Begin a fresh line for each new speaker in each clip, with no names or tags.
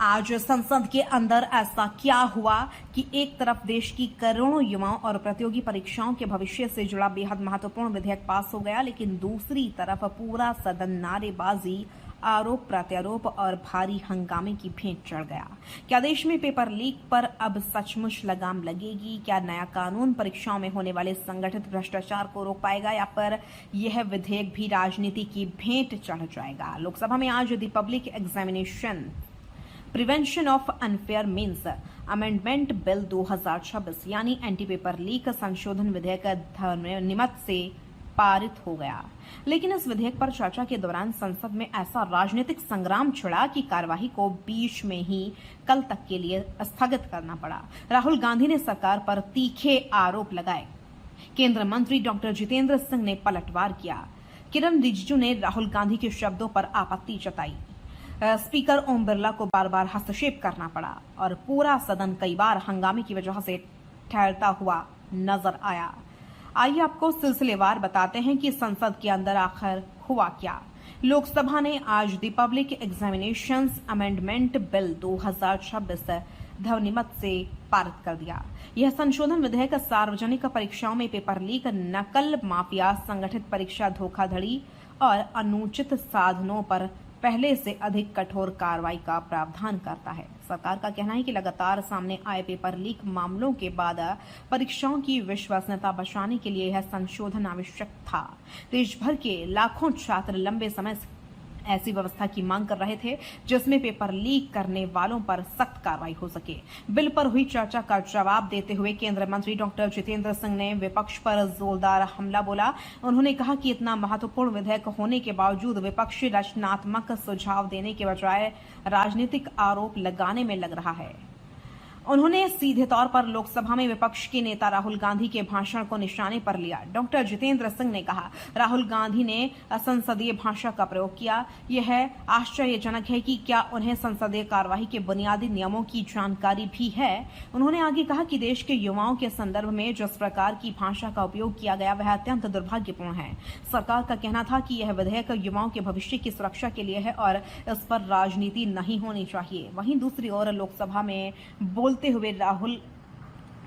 आज संसद के अंदर ऐसा क्या हुआ कि एक तरफ देश की करोड़ों युवाओं और प्रतियोगी परीक्षाओं के भविष्य से जुड़ा बेहद महत्वपूर्ण विधेयक पास हो गया, लेकिन दूसरी तरफ पूरा सदन नारेबाजी, आरोप प्रत्यारोप और भारी हंगामे की भेंट चढ़ गया। क्या देश में पेपर लीक पर अब सचमुच लगाम लगेगी? क्या नया कानून परीक्षाओं में होने वाले संगठित भ्रष्टाचार को रोक पाएगा, या पर यह विधेयक भी राजनीति की भेंट चढ़ जाएगा? लोकसभा में आज the public examination prevention of unfair means amendment bill 2026 यानी एंटी पेपर लीक संशोधन विधेयक ध्वनिमत से पारित हो गया। लेकिन इस विधेयक पर चर्चा के दौरान संसद में ऐसा राजनीतिक संग्राम छिड़ा कि कार्यवाही को बीच में ही कल तक के लिए स्थगित करना पड़ा। राहुल गांधी ने सरकार पर तीखे आरोप लगाए। केंद्रीय मंत्री डॉक्टर जितेंद्र सिंह ने पलटवार किया। किरण रिजिजू ने राहुल गांधी के शब्दों पर आपत्ति जताई। स्पीकर ओम बिरला को बार बार हस्तक्षेप करना पड़ा और पूरा सदन कई बार हंगामे की वजह से ठहरता हुआ नजर आया। आइए आपको सिलसिलेवार बताते हैं कि संसद के अंदर आखिर हुआ क्या। लोकसभा ने आज the public examinations amendment bill 2026 ध्वनिमत से पारित कर दिया। यह संशोधन विधेयक सार्वजनिक परीक्षाओं में पेपर लीक, नकल माफिया, संगठित परीक्षा धोखाधड़ी और अनुचित साधनों पर पहले से अधिक कठोर कार्रवाई का प्रावधान करता है। सरकार का कहना है कि लगातार सामने आए पेपर लीक मामलों के बाद परीक्षाओं की विश्वसनीयता बचाने के लिए यह संशोधन आवश्यक था। देश भर के लाखों छात्र लंबे समय से ऐसी व्यवस्था की मांग कर रहे थे जिसमें पेपर लीक करने वालों पर सख्त कार्रवाई हो सके। बिल पर हुई चर्चा का जवाब देते हुए केंद्रीय मंत्री डॉक्टर जितेंद्र सिंह ने विपक्ष पर जोरदार हमला बोला। उन्होंने कहा कि इतना महत्वपूर्ण विधेयक होने के बावजूद विपक्ष रचनात्मक सुझाव देने के बजाय राजनीतिक आरोप लगाने में लग रहा है। उन्होंने सीधे तौर पर लोकसभा में विपक्ष के नेता राहुल गांधी के भाषण को निशाने पर लिया। डॉक्टर जितेंद्र सिंह ने कहा, राहुल गांधी ने असंसदीय भाषा का प्रयोग किया। यह आश्चर्यजनक है कि क्या उन्हें संसदीय कार्यवाही के बुनियादी नियमों की जानकारी भी है। उन्होंने आगे कहा कि देश के युवाओं के संदर्भ में जिस प्रकार की भाषा का उपयोग किया गया वह अत्यंत दुर्भाग्यपूर्ण है। सरकार का कहना था कि यह विधेयक युवाओं के भविष्य की सुरक्षा के लिए है और इस पर राजनीति नहीं होनी चाहिए। वहीं दूसरी ओर लोकसभा में बोलते हुए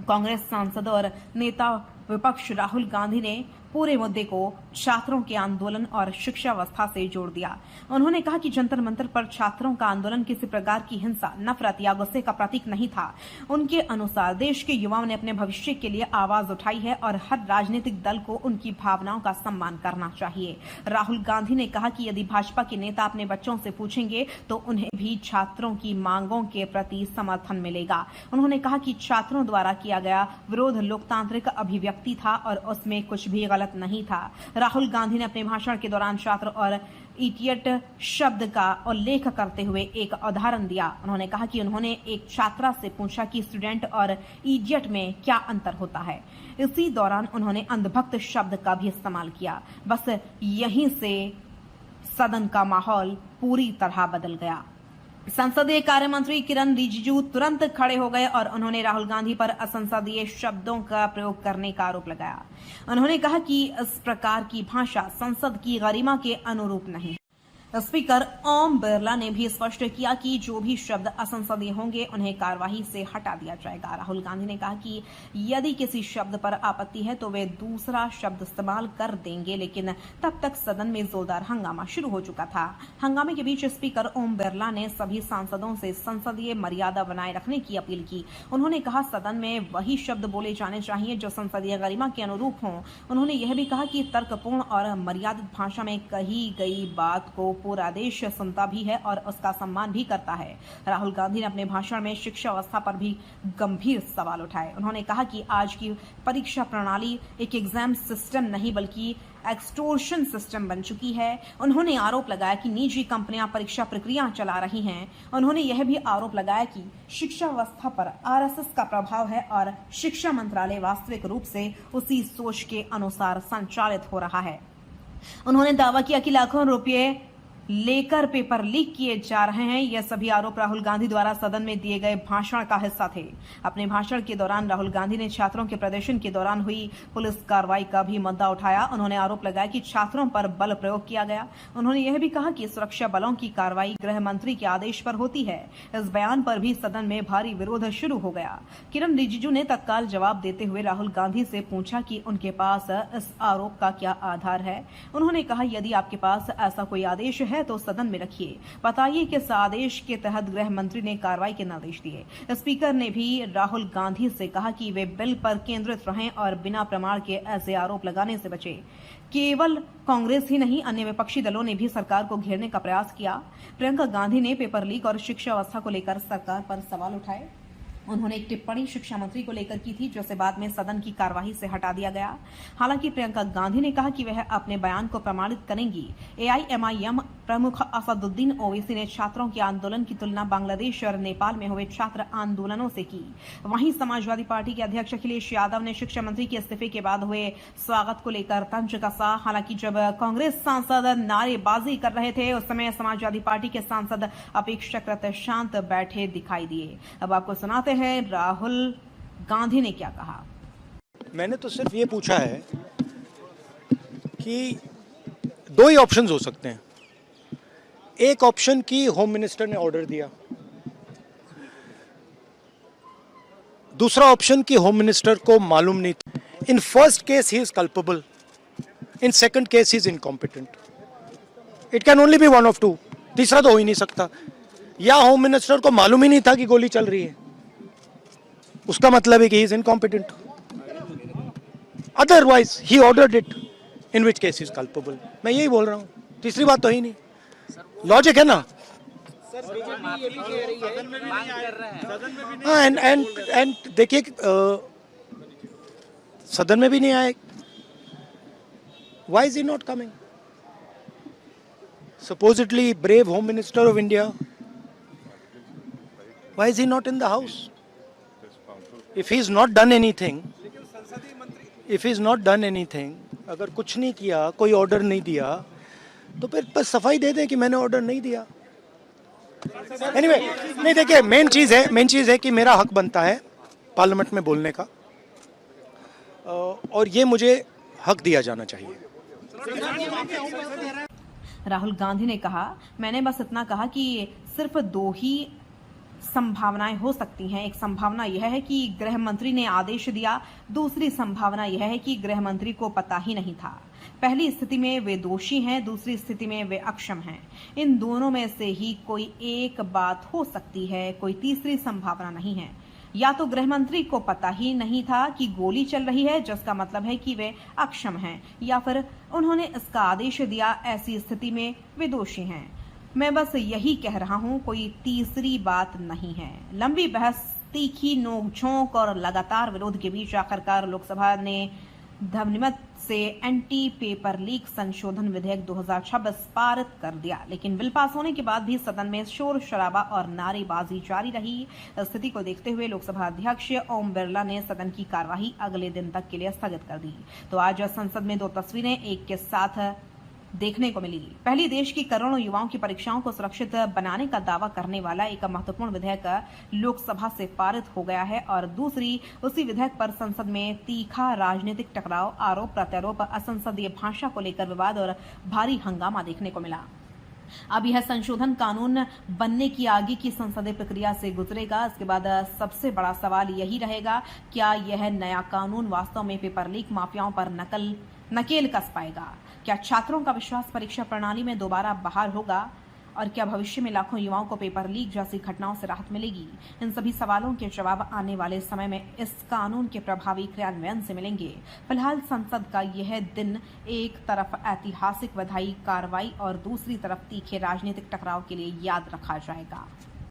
कांग्रेस सांसद और नेता विपक्ष राहुल गांधी ने पूरे मुद्दे को छात्रों के आंदोलन और शिक्षा व्यवस्था से जोड़ दिया। उन्होंने कहा कि जंतर मंतर पर छात्रों का आंदोलन किसी प्रकार की हिंसा, नफरत या गुस्से का प्रतीक नहीं था। उनके अनुसार देश के युवाओं ने अपने भविष्य के लिए आवाज उठाई है और हर राजनीतिक दल को उनकी भावनाओं का सम्मान करना चाहिए। राहुल गांधी ने कहा कि यदि भाजपा के नेता अपने बच्चों से पूछेंगे तो उन्हें भी छात्रों की मांगों के प्रति समर्थन मिलेगा। उन्होंने कहा कि छात्रों द्वारा किया गया विरोध लोकतांत्रिक अभिव्यक्ति था और उसमें कुछ भी गलत नहीं था। राहुल गांधी ने अपने भाषण के दौरान छात्र और इडियट शब्द का उल्लेख करते हुए एक उदाहरण दिया। उन्होंने कहा कि उन्होंने एक छात्रा से पूछा कि स्टूडेंट और इडियट में क्या अंतर होता है। इसी दौरान उन्होंने अंधभक्त शब्द का भी इस्तेमाल किया। बस यहीं से सदन का माहौल पूरी तरह बदल गया। संसदीय कार्य मंत्री किरण रिजिजू तुरंत खड़े हो गए और उन्होंने राहुल गांधी पर असंसदीय शब्दों का प्रयोग करने का आरोप लगाया। उन्होंने कहा कि इस प्रकार की भाषा संसद की गरिमा के अनुरूप नहीं। स्पीकर ओम बिरला ने भी स्पष्ट किया कि जो भी शब्द असंसदीय होंगे उन्हें कार्यवाही से हटा दिया जाएगा। राहुल गांधी ने कहा कि यदि किसी शब्द पर आपत्ति है तो वे दूसरा शब्द इस्तेमाल कर देंगे, लेकिन तब तक सदन में जोरदार हंगामा शुरू हो चुका था। हंगामे के बीच स्पीकर ओम बिरला ने सभी सांसदों से संसदीय मर्यादा बनाए रखने की अपील की। उन्होंने कहा सदन में वही शब्द बोले जाने चाहिए जो संसदीय गरिमा के अनुरूप हों। उन्होंने यह भी कहा कि तर्कपूर्ण और मर्यादित भाषा में कही गई बात को पूरा देश सुनता भी है और उसका सम्मान भी करता है। राहुल गांधी ने अपने भाषण में शिक्षा व्यवस्था पर भी गंभीर सवाल उठाए। उन्होंने कहा कि आज की परीक्षा प्रणाली एक एग्जाम सिस्टम नहीं बल्कि एक्सटोर्शन सिस्टम बन चुकी है। उन्होंने आरोप लगाया कि निजी कंपनियां परीक्षा प्रक्रिया चला रही हैं। उन्होंने यह भी आरोप लगाया कि शिक्षा व्यवस्था पर आरएसएस का प्रभाव है और शिक्षा मंत्रालय वास्तविक रूप से उसी सोच के अनुसार संचालित हो रहा है। उन्होंने दावा किया कि लाखों रुपये लेकर पेपर लीक किए जा रहे हैं। यह सभी आरोप राहुल गांधी द्वारा सदन में दिए गए भाषण का हिस्सा थे। अपने भाषण के दौरान राहुल गांधी ने छात्रों के प्रदर्शन के दौरान हुई पुलिस कार्रवाई का भी मुद्दा उठाया। उन्होंने आरोप लगाया कि छात्रों पर बल प्रयोग किया गया। उन्होंने यह भी कहा कि सुरक्षा बलों की कार्रवाई गृह मंत्री के आदेश पर होती है। इस बयान पर भी सदन में भारी विरोध शुरू हो गया। किरण रिजिजू ने तत्काल जवाब देते हुए राहुल गांधी से पूछा कि उनके पास इस आरोप का क्या आधार है। उन्होंने कहा, यदि आपके पास ऐसा कोई आदेश है तो सदन में रखिए, बताइए कि इस आदेश के तहत गृह मंत्री ने कार्रवाई के निर्देश दिए। स्पीकर ने भी राहुल गांधी से कहा कि वे बिल पर केंद्रित रहें और बिना प्रमाण के ऐसे आरोप लगाने से बचे। केवल कांग्रेस ही नहीं, अन्य विपक्षी दलों ने भी सरकार को घेरने का प्रयास किया। प्रियंका गांधी ने पेपर लीक और शिक्षा व्यवस्था को लेकर सरकार पर सवाल उठाए। उन्होंने एक टिप्पणी शिक्षा मंत्री को लेकर की थी, जिसे बाद में सदन की कार्यवाही से हटा दिया गया। हालांकि प्रियंका गांधी ने कहा कि वह अपने बयान को प्रमाणित करेंगी। एआईएमआईएम प्रमुख असदुद्दीन ओवैसी ने छात्रों के आंदोलन की तुलना बांग्लादेश और नेपाल में हुए छात्र आंदोलनों से की। वहीं समाजवादी पार्टी के अध्यक्ष अखिलेश यादव ने शिक्षा मंत्री के इस्तीफे के बाद हुए स्वागत को लेकर तंज कसा। हालांकि जब कांग्रेस सांसद नारेबाजी कर रहे थे, उस समय समाजवादी पार्टी के सांसद अपेक्षाकृत शांत बैठे दिखाई दिए। अब आपको सुनाते हैं राहुल गांधी ने क्या कहा।
मैंने तो सिर्फ ये पूछा है कि दो ही ऑप्शंस हो सकते हैं। एक ऑप्शन की होम मिनिस्टर ने ऑर्डर दिया, दूसरा ऑप्शन की होम मिनिस्टर को मालूम नहीं था। In first case he is culpable, in second case he is incompetent. It can only be one of two. तीसरा तो हो ही नहीं सकता। या होम मिनिस्टर को मालूम ही नहीं था कि गोली चल रही है, उसका मतलब है कि ही is incompetent. Otherwise he ordered it, in which case is culpable. मैं यही बोल रहा हूं, तीसरी बात तो ही नहीं। लॉजिक है ना। हाँ, एंड देखिए, सदन में भी नहीं आए। Why is he not coming? Supposedly brave Home Minister of India, why is he not in the house? If he's not done anything, अगर कुछ नहीं किया, कोई ऑर्डर नहीं दिया, तो फिर बस सफाई दे दें कि मैंने ऑर्डर नहीं दिया। Anyway, नहीं, देखिए, मेन चीज है कि मेरा हक बनता है पार्लियामेंट में बोलने का, और ये मुझे हक दिया जाना चाहिए।
राहुल गांधी ने कहा, मैंने बस इतना कहा कि सिर्फ दो ही संभावनाएं हो सकती हैं। एक संभावना यह है कि गृह मंत्री ने आदेश दिया, दूसरी संभावना यह है कि गृह मंत्री को पता ही नहीं था। पहली स्थिति में वे दोषी हैं, दूसरी स्थिति में वे अक्षम हैं। इन दोनों में से ही कोई एक बात हो सकती है, कोई तीसरी संभावना नहीं है। या तो गृह मंत्री को पता ही नहीं था कि गोली चल रही है, जिसका मतलब है कि वे अक्षम हैं, या फिर उन्होंने इसका आदेश दिया। ऐसी स्थिति में वे दोषी हैं। मैं बस यही कह रहा हूं, कोई तीसरी बात नहीं है। लंबी बहस, तीखी नोकझोंक और लगातार विरोध के बीच आखिरकार लोकसभा ने ध्वनिमत से एंटी पेपर लीक संशोधन विधेयक 2026 पारित कर दिया। लेकिन बिल पास होने के बाद भी सदन में शोर शराबा और नारेबाजी जारी रही। स्थिति को देखते हुए लोकसभा अध्यक्ष ओम बिरला ने सदन की कार्यवाही अगले दिन तक के लिए स्थगित कर दी। तो आज संसद में दो तस्वीरें एक के साथ देखने को मिली। पहली, देश की करोड़ों युवाओं की परीक्षाओं को सुरक्षित बनाने का दावा करने वाला एक महत्वपूर्ण विधेयक लोकसभा से पारित हो गया है, और दूसरी, उसी विधेयक पर संसद में तीखा राजनीतिक टकराव, आरोप प्रत्यारोप, असंसदीय भाषा को लेकर विवाद और भारी हंगामा देखने को मिला। अब यह संशोधन कानून बनने की आगे की संसदीय प्रक्रिया से गुजरेगा। इसके बाद सबसे बड़ा सवाल यही रहेगा, क्या यह नया कानून वास्तव में पेपर लीक माफियाओं पर नकेल कस पाएगा? क्या छात्रों का विश्वास परीक्षा प्रणाली में दोबारा बहाल होगा? और क्या भविष्य में लाखों युवाओं को पेपर लीक जैसी घटनाओं से राहत मिलेगी? इन सभी सवालों के जवाब आने वाले समय में इस कानून के प्रभावी क्रियान्वयन से मिलेंगे। फिलहाल संसद का यह दिन एक तरफ ऐतिहासिक विधायी कार्रवाई और दूसरी तरफ तीखे राजनीतिक टकराव के लिए याद रखा जाएगा।